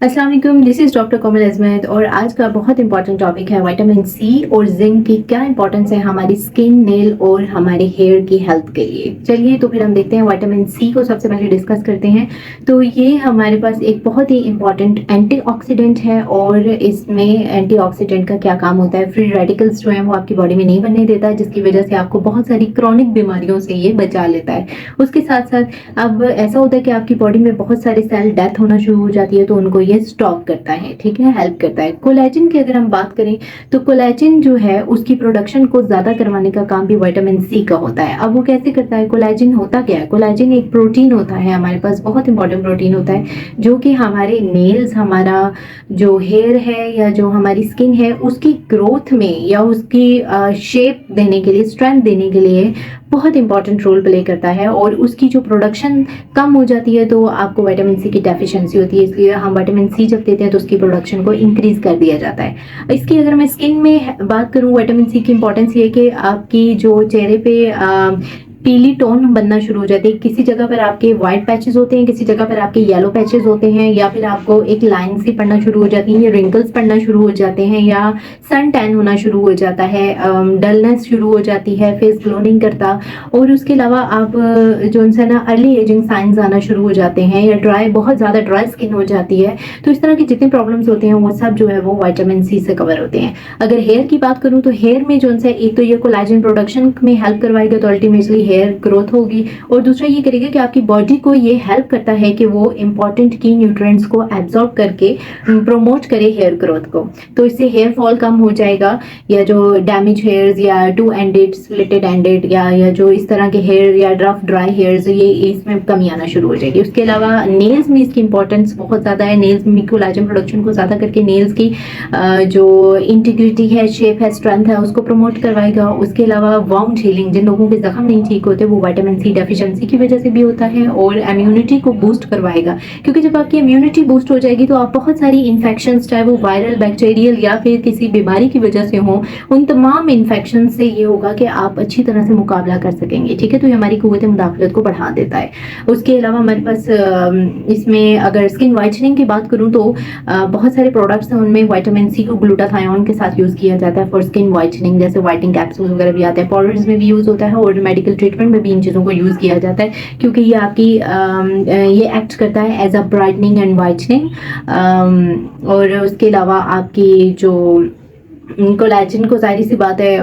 अस्सलाम वालेकुम, this is doctor कोमल अज़मत और आज का बहुत इंपॉर्टेंट टॉपिक है विटामिन सी और जिंक की क्या इंपॉर्टेंस है हमारी स्किन, नेल और हमारे हेयर की हेल्थ के लिए। चलिए तो फिर हम देखते हैं विटामिन सी को सबसे पहले डिस्कस करते हैं। तो ये हमारे पास एक बहुत ही इंपॉर्टेंट एंटीऑक्सीडेंट है और इसमें एंटीऑक्सीडेंट का क्या काम होता है, फ्री रेडिकल्स जो हैं वो आपकी बॉडी में नहीं बनने देता, जिसकी वजह से आपको बहुत सारी क्रॉनिक बीमारियों से ये बचा लेता है। उसके साथ साथ अब ऐसा होता है कि आपकी बॉडी में बहुत सारे सेल डेथ होना शुरू हो जाती है, तो उनको ये स्टॉप करता है, ठीक है, हेल्प करता है। कोलेजन की अगर हम बात करें तो कोलेजन जो है उसकी प्रोडक्शन को ज़्यादा करवाने का काम भी विटामिन सी का होता है। अब वो कैसे करता है? कोलेजन होता क्या है? कोलेजन एक प्रोटीन होता है हमारे पास, बहुत इंपॉर्टेंट प्रोटीन होता है जो कि हमारे नेल्स, हमारा जो हेयर है या जो हमारी स्किन है उसकी ग्रोथ में या उसकी शेप देने के लिए, स्ट्रेंथ देने के लिए बहुत इंपॉर्टेंट रोल प्ले करता है। और उसकी जो प्रोडक्शन कम हो जाती है तो आपको विटामिन सी की डेफिशिएंसी होती है, इसलिए हम विटामिन सी जब देते हैं तो उसकी प्रोडक्शन को इंक्रीज कर दिया जाता है। इसकी अगर मैं स्किन में बात करूं, विटामिन सी की इंपॉर्टेंस ये है कि आपकी जो चेहरे पे पीली टोन बनना शुरू हो जाती है। किसी जगह पर आपके व्हाइट पैचेस होते हैं, किसी जगह पर आपके येलो पैचेस होते हैं, या फिर आपको एक लाइन सी पड़ना शुरू हो जाती है, या रिंकल्स पड़ना शुरू हो जाते हैं, या सन टैन होना शुरू हो जाता है, डलनेस शुरू हो जाती है, फेस ग्लो नहीं करता। और उसके अलावा आप जो उनसे ना अर्ली एजिंग साइंस आना शुरू हो जाते हैं, या बहुत ज़्यादा ड्राई स्किन हो जाती है। तो इस तरह की जितने प्रॉब्लम्स होते हैं वो सब जो है वो विटामिन सी से कवर होते हैं। अगर हेयर की बात करूँ तो हेयर में जो उनसे एक तो ये कोलेजन प्रोडक्शन में हेल्प करवाएगा, तो अल्टीमेटली हेयर ग्रोथ होगी, और दूसरा ये करेगा कि आपकी बॉडी को ये हेल्प करता है कि वो इंपॉर्टेंट की न्यूट्रिएंट्स को एब्जॉर्ब करके प्रमोट करे हेयर ग्रोथ को। तो इससे हेयर फॉल कम हो जाएगा, या जो डैमेज हेयर्स या टू एंडेड, स्प्लिटेड एंडेड, या जो इस तरह के हेयर या रफ ड्राई हेयर्स, ये इसमें कमी आना शुरू हो जाएगी। उसके अलावा नेल्स में इसकी इंपॉर्टेंस बहुत ज़्यादा है। नेल्स में कोलेजन प्रोडक्शन को ज़्यादा करके नेल्स की जो इंटीग्रिटी है, शेप है, स्ट्रेंथ है, उसको प्रमोट करवाएगा। उसके अलावा वाउंड हीलिंग, जिन लोगों के जख्म नहीं ठीक होते वो विटामिन सी डेफिशिएंसी की वजह से भी होता है, और इम्यूनिटी को बूस्ट करवाएगा, क्योंकि जब आपकी इम्यूनिटी बूस्ट हो जाएगी तो आप बहुत सारी इन्फेक्शंस, चाहे वो वायरल, बैक्टीरियल या फिर किसी बीमारी की वजह से हो, उन तमाम इन्फेक्शन से ये होगा कि आप अच्छी तरह से मुकाबला कर सकेंगे, ठीक है। तो ये हमारी क़ुव्वत मुदाफ़लत को बढ़ा देता है। उसके अलावा हमारे पास इसमें अगर स्किन वाइटनिंग की बात करूँ तो बहुत सारे प्रोडक्ट्स हैं, उनमें विटामिन सी को ग्लूटाथायोन के साथ यूज़ किया जाता है फॉर स्किन वाइटनिंग, जैसे वाइटनिंग कैप्सूल्स वगैरह भी आते हैं, पाउडर्स में भी यूज़ होता है, और मेडिकल ट्रीटमेंट में भी इन चीज़ों को यूज़ किया जाता है, क्योंकि ये आपकी ये एक्ट करता है as a brightening and whitening. और उसके अलावा आपकी जो कोलेजन को, जाहिर सी बात है,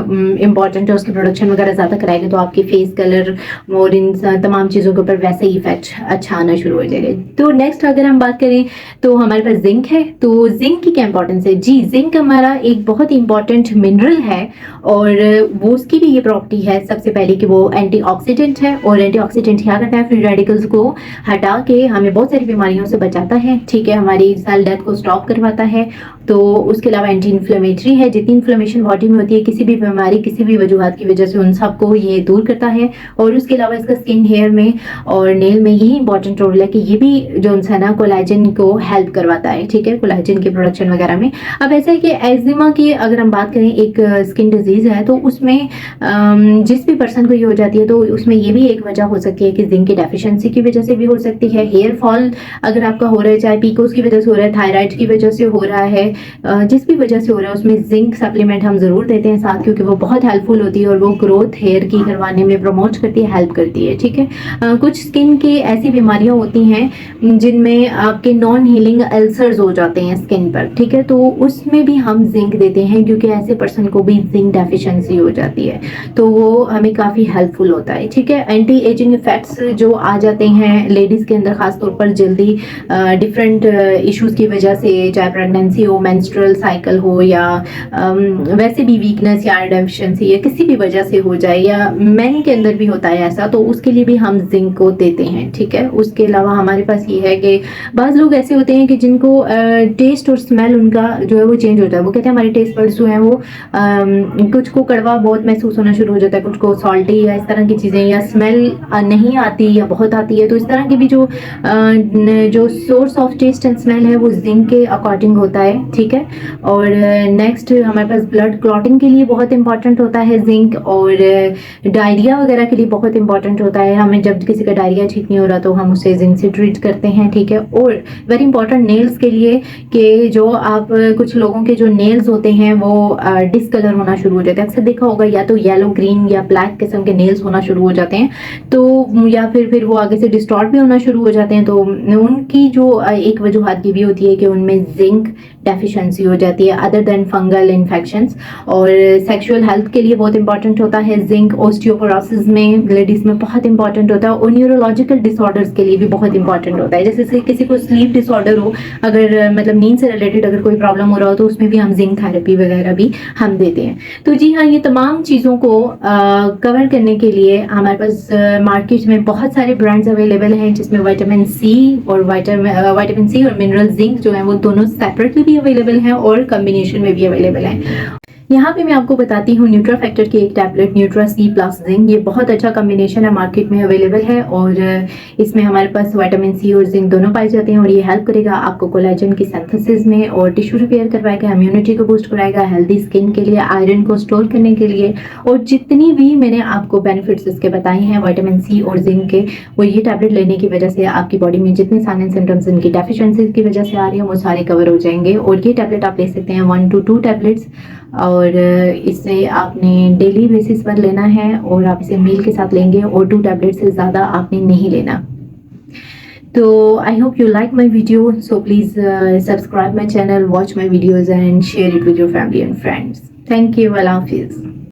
इंपॉर्टेंट है, उसकी प्रोडक्शन वगैरह ज़्यादा कराएगा तो आपके फेस कलर और इन तमाम चीज़ों के ऊपर वैसे ही इफेक्ट अच्छा आना शुरू हो जाएगा। तो नेक्स्ट अगर हम बात करें तो हमारे पास जिंक है। तो जिंक की क्या इंपॉर्टेंस है? जी, जिंक हमारा एक बहुत ही इंपॉर्टेंट मिनरल है, और वो उसकी भी ये प्रॉपर्टी है सबसे पहले कि वो एंटीऑक्सीडेंट है। और एंटीऑक्सीडेंट क्या करता है? फ्री रेडिकल्स को हटा के हमें बहुत सारी बीमारियों से बचाता है, ठीक है, हमारी सेल डेथ को स्टॉप करवाता है। तो उसके अलावा एंटी इन्फ्लेमेटरी है, जितनी इन्फ्लेमेशन बॉडी में होती है किसी भी बीमारी, किसी भी वजूहत की वजह से, उन सबको ये दूर करता है। और उसके अलावा इसका स्किन, हेयर में और नेल में यही इंपॉर्टेंट रोल है कि ये भी जो है ना कोलेजन को हेल्प करवाता है, ठीक है, कोलेजन की प्रोडक्शन वगैरह में। अब ऐसा है कि एक्जिमा की अगर हम बात करें, एक स्किन डिजीज़ है, तो उसमें जिस भी पर्सन को ये हो जाती है तो उसमें ये भी एक वजह हो सकती है कि जिंक की डेफिशिएंसी की वजह से भी हो सकती है। हेयर फॉल अगर आपका हो रहा है, चाहे पीकोस की वजह से हो रहा है, थायराइड की वजह से हो रहा है, जिस भी वजह से हो रहा है, उसमें जिंक सप्लीमेंट हम ज़रूर देते हैं साथ, क्योंकि वो बहुत हेल्पफुल होती है और वो ग्रोथ हेयर की करवाने में प्रमोट करती है, हेल्प करती है, ठीक है। कुछ स्किन की ऐसी बीमारियां होती हैं जिनमें आपके नॉन हीलिंग अल्सर्स हो जाते हैं स्किन पर, ठीक है, तो उसमें भी हम जिंक देते हैं, क्योंकि ऐसे पर्सन को भी जिंक डेफिशिएंसी हो जाती है, तो वो हमें काफ़ी हेल्पफुल होता है, ठीक है। एंटी एजिंग इफेक्ट्स जो आ जाते हैं लेडीज़ के अंदर, खासतौर पर जल्दी डिफरेंट इश्यूज़ की वजह से, चाहे प्रेगनेंसी हो, मेंस्ट्रुअल साइकिल हो, या वैसे भी वीकनेस या डेफिशिएंसी या किसी भी वजह से हो जाए, या मैन के अंदर भी होता है ऐसा, तो उसके लिए भी हम जिंक को देते हैं, ठीक है। उसके अलावा हमारे पास ये है कि बाज़ लोग ऐसे होते हैं कि जिनको टेस्ट और स्मेल उनका जो है वो चेंज होता है। वो कहते हैं हमारे टेस्ट बड्स जो हैं वो कुछ को कड़वा बहुत महसूस होना शुरू हो जाता है, कुछ को सॉल्टी या इस तरह की चीज़ें, या स्मेल नहीं आती या बहुत आती है। तो इस तरह की भी जो source of taste and smell है वो जिंक के अकॉर्डिंग होता है, ठीक है। और नेक्स्ट हमारे पास ब्लड क्लॉटिंग के लिए बहुत इंपॉर्टेंट होता है जिंक, और डायरिया वगैरह के लिए बहुत इंपॉर्टेंट होता है। हमें जब किसी का डायरिया ठीक नहीं हो रहा तो हम उसे जिंक से ट्रीट करते हैं, ठीक है। और वेरी इंपॉर्टेंट नेल्स के लिए कि जो आप कुछ लोगों के जो नेल्स होते हैं वो डिसकलर होना शुरू हो जाते हैं। अक्सर देखा होगा या तो येलो ग्रीन या ब्लैक किस्म के नेल्स होना शुरू हो जाते हैं, तो या फिर वो आगे से डिस्टॉर्ट भी होना शुरू हो जाते हैं। तो उनकी जो एक वजूहत ये भी होती है कि उनमें जिंक डेफिशिएंसी हो जाती है अदर देन फंगल इन्फेक्शंस। और सेक्सुअल हेल्थ के लिए बहुत इंपॉर्टेंट होता है जिंक। ऑस्टियोपोरोसिस में लेडीज में बहुत इंपॉर्टेंट होता है, और न्यूरोलॉजिकल डिसऑर्डर्स के लिए भी बहुत इंपॉर्टेंट होता है। जैसे किसी को स्लीप डिसऑर्डर हो, अगर मतलब नींद से रिलेटेड अगर कोई प्रॉब्लम हो रहा हो तो उसमें भी हम जिंक थेरेपी वगैरह भी हम देते हैं। तो जी हाँ, ये तमाम चीज़ों को कवर करने के लिए हमारे पास मार्केट में बहुत सारे ब्रांड्स अवेलेबल हैं, जिसमें विटामिन सी और मिनरल जिंक जो है वो दोनों सेपरेटली भी अवेलेबल हैं और कॉम्बिनेशन में भी अवेलेबल हैं। यहाँ पे मैं आपको बताती हूँ न्यूट्रा फैक्टर की एक tablet Nutra c plus zinc. ये बहुत अच्छा कॉम्बिनेशन है, मार्केट में अवेलेबल है, और इसमें हमारे पास विटामिन सी और जिंक दोनों पाए जाते हैं। और ये हेल्प करेगा आपको कोलेजन की सिंथेसिस में, और टिश्यू रिपेयर करवाएगा, इम्यूनिटी को बूस्ट कराएगा, हेल्दी स्किन के लिए, आयरन को स्टोर करने के लिए। और जितनी भी मैंने आपको बेनिफिट्स इसके बताए हैं विटामिन सी और जिंक के, वो ये टैबलेट लेने की वजह से आपकी बॉडी में जितने साइन एंड सिम्टम्स इनकी डेफिशिएंसी की वजह से आ रही हैं वो सारे कवर हो जाएंगे। और ये टैबलेट आप ले सकते हैं 1 to 2 टैबलेट्स, और इसे आपने डेली बेसिस पर लेना है, और आप इसे मील के साथ लेंगे, और 2 टैबलेट से ज़्यादा आपने नहीं लेना। तो I hope you like my video, so please subscribe my channel, watch my videos and share it with your family and friends. Thank you, अल्लाह हाफिज़।